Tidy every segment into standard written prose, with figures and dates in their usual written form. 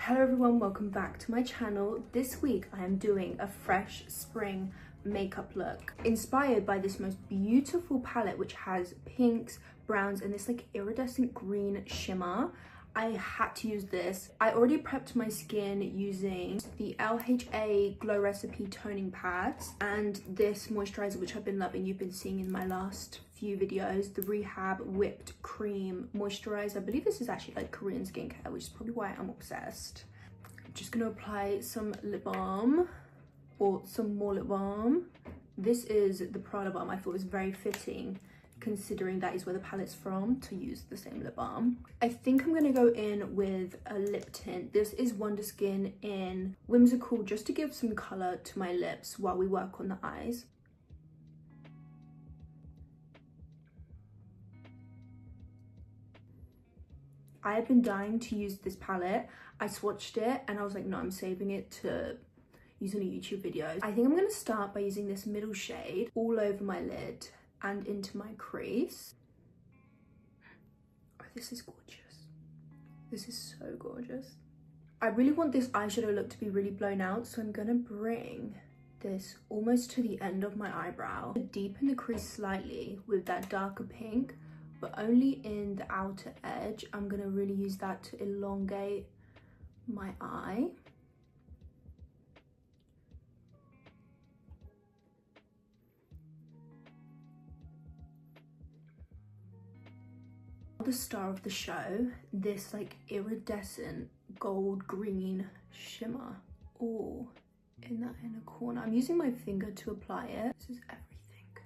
Hello everyone, welcome back to my channel. This week I am doing a fresh spring makeup look inspired by this most beautiful palette which has pinks, browns and this like iridescent green shimmer. I had to use this. I already prepped my skin using the LHA Glow Recipe toning pads and this moisturizer which I've been loving. You've been seeing in my last few videos, the Rehab Whipped Cream Moisturizer. I believe this is actually like Korean skincare, which is probably why I'm obsessed. I'm just gonna apply some lip balm or some more lip balm. This is the Prada balm. I thought it was very fitting considering that is where the palette's from, to use the same lip balm. I think I'm gonna go in with a lip tint. This is Wonder Skin in Whimsical, just to give some color to my lips while we work on the eyes. I have been dying to use this palette. I swatched it and I was like, no, I'm saving it to use in a YouTube video. I think I'm gonna start by using this middle shade all over my lid and into my crease. Oh, this is gorgeous. This is so gorgeous. I really want this eyeshadow look to be really blown out, so I'm gonna bring this almost to the end of my eyebrow, deepen the crease slightly with that darker pink, but only in the outer edge. I'm gonna really use that to elongate my eye. The star of the show, this like iridescent gold green shimmer all in that inner corner. I'm using my finger to apply it. This is everything.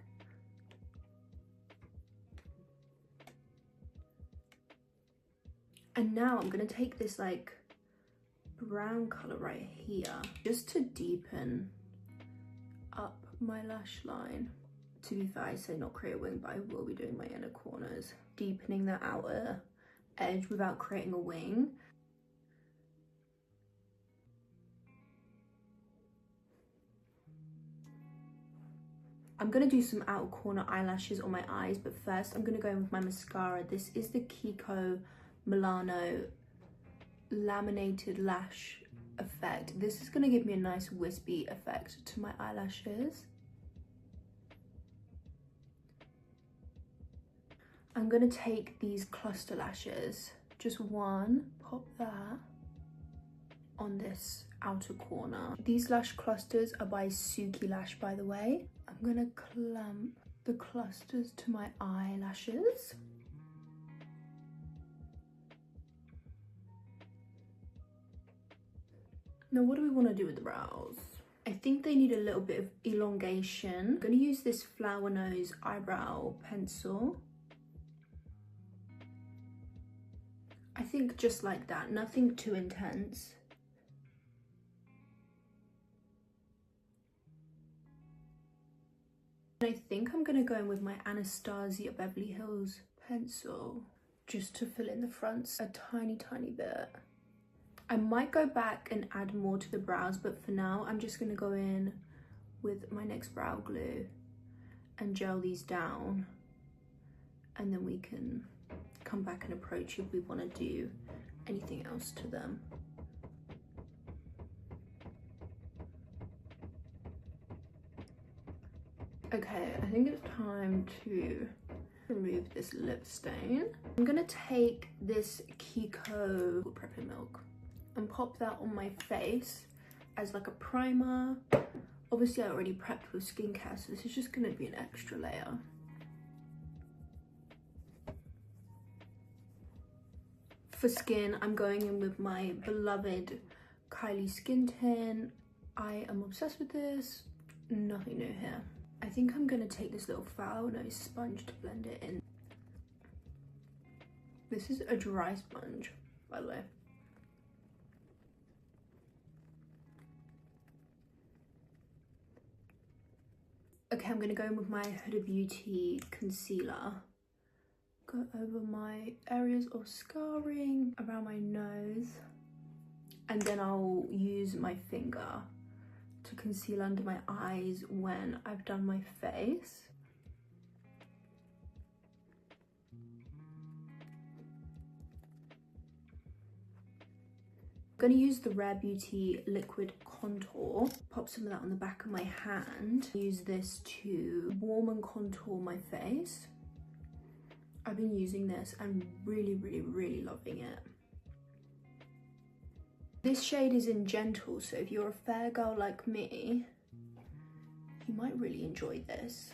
And now I'm gonna take this like brown color right here just to deepen up my lash line. To be fair, I say not create a wing, but I will be doing my inner corners, deepening the outer edge without creating a wing. I'm gonna do some outer corner eyelashes on my eyes, but first I'm gonna go in with my mascara. This is the Kiko Milano Laminated Lash Effect. This is gonna give me a nice wispy effect to my eyelashes. I'm gonna take these cluster lashes, just one, pop that on this outer corner. These lash clusters are by Suki Lash, by the way. I'm gonna clamp the clusters to my eyelashes. Now, what do we wanna do with the brows? I think they need a little bit of elongation. I'm gonna use this Flower Nose eyebrow pencil. I think just like that, nothing too intense. And I think I'm gonna go in with my Anastasia Beverly Hills pencil just to fill in the fronts a tiny bit. I might go back and add more to the brows, but for now I'm just gonna go in with my NYX brow glue and gel these down, and then we can come back and approach if we want to do anything else to them. Okay, I think it's time to remove this lip stain. I'm gonna take this Kiko Prepping Milk and pop that on my face as like a primer. Obviously I already prepped with skincare, so this is just gonna be an extra layer. For skin, I'm going in with my beloved Kylie Skin Tint. I am obsessed with this, nothing new here. I think I'm gonna take this little Flower Nose sponge to blend it in. This is a dry sponge, by the way. Okay, I'm gonna go in with my Huda Beauty concealer. Go over my areas of scarring around my nose, and then I'll use my finger to conceal under my eyes when I've done my face. I'm going to use the Rare Beauty liquid contour, pop some of that on the back of my hand, use this to warm and contour my face. I've been using this and really loving it. This shade is in Gentle, so if you're a fair girl like me, you might really enjoy this.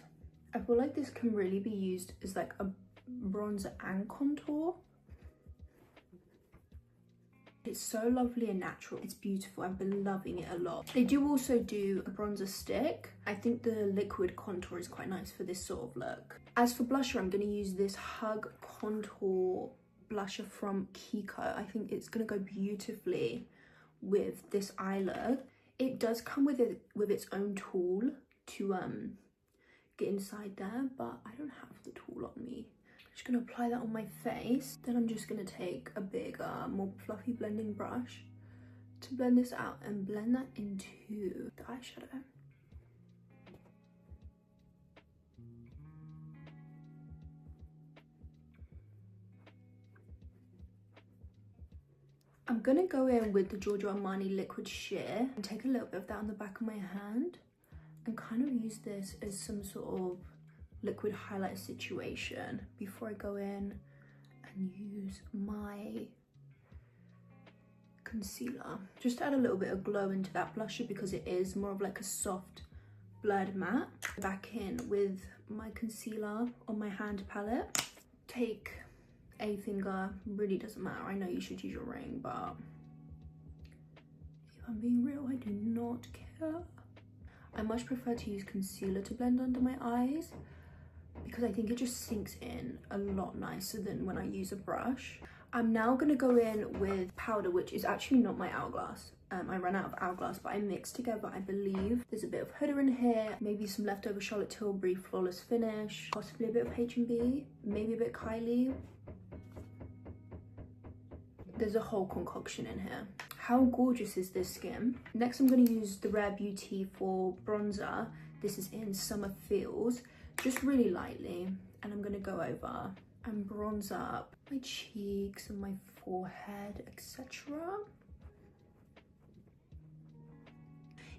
I feel like this can really be used as like a bronzer and contour. It's so lovely and natural. It's beautiful. I've been loving it a lot. They do also do a bronzer stick. I think the liquid contour is quite nice for this sort of look. As for blusher, I'm going to use this Hug Contour blusher from Kiko. I think it's going to go beautifully with this eye look. It does come with its own tool to get inside there, but I don't have the tool on me. I'm just going to apply that on my face. Then I'm just going to take a bigger, more fluffy blending brush to blend this out and blend that into the eyeshadow. I'm going to go in with the Giorgio Armani Liquid Sheer and take a little bit of that on the back of my hand and kind of use this as some sort of liquid highlight situation before I go in and use my concealer. Just add a little bit of glow into that blusher because it is more of like a soft blurred matte. Back in with my concealer on my hand palette. Take a finger, really doesn't matter. I know you should use your ring, but if I'm being real, I do not care. I much prefer to use concealer to blend under my eyes because I think it just sinks in a lot nicer than when I use a brush. I'm now going to go in with powder, which is actually not my Hourglass. I ran out of Hourglass, but I mixed together, I believe. There's a bit of Huda in here, maybe some leftover Charlotte Tilbury Flawless Finish, possibly a bit of H&B, maybe a bit Kylie. There's a whole concoction in here. How gorgeous is this skin? Next, I'm going to use the Rare Beauty for bronzer. This is in Summer Feels, just really lightly. And I'm going to go over and bronze up my cheeks and my forehead, etc.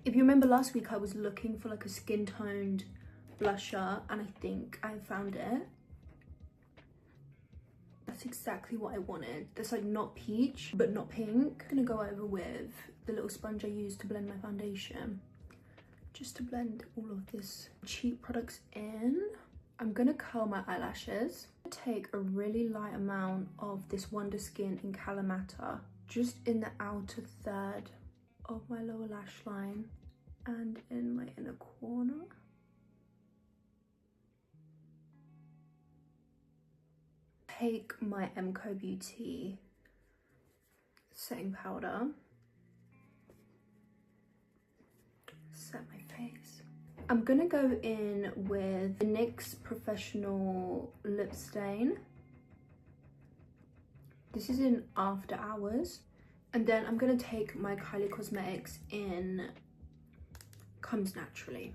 If you remember last week, I was looking for like a skin toned blusher and I think I found it. That's exactly what I wanted. That's like not peach, but not pink. I'm gonna go over with the little sponge I used to blend my foundation. Just to blend all of this cheap products in. I'm gonna curl my eyelashes. Take a really light amount of this Wonder Skin in Kalamata, just in the outer third of my lower lash line and in my inner corner. Take my MCO Beauty setting powder, set my face. I'm gonna go in with the NYX Professional Lip Stain. This is in After Hours. And then I'm gonna take my Kylie Cosmetics in Comes Naturally.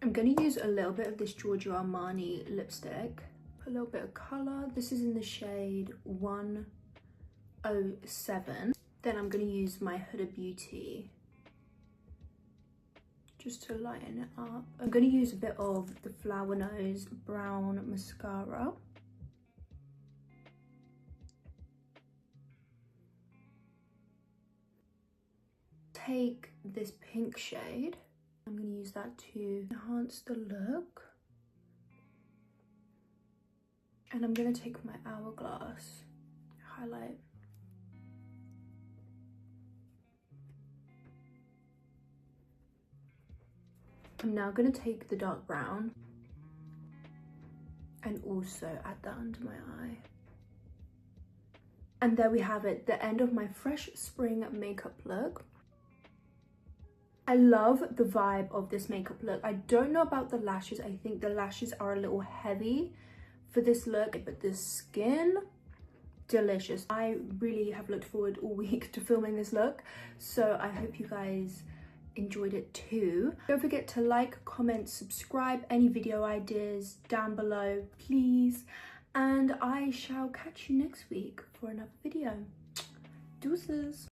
I'm going to use a little bit of this Giorgio Armani lipstick, a little bit of colour. This is in the shade 107. Then I'm going to use my Huda Beauty just to lighten it up. I'm going to use a bit of the Flower Nose Brown Mascara. Take this pink shade. I'm going to use that to enhance the look. And I'm going to take my Hourglass highlight. I'm now going to take the dark brown and also add that under my eye. And there we have it, the end of my fresh spring makeup look. I love the vibe of this makeup look. I don't know about the lashes. I think the lashes are a little heavy for this look, but the skin delicious. I really have looked forward all week to filming this look, so I hope you guys enjoyed it too. Don't forget to like, comment, subscribe. Any video ideas down below, please. And I shall catch you next week for another video. Deuces.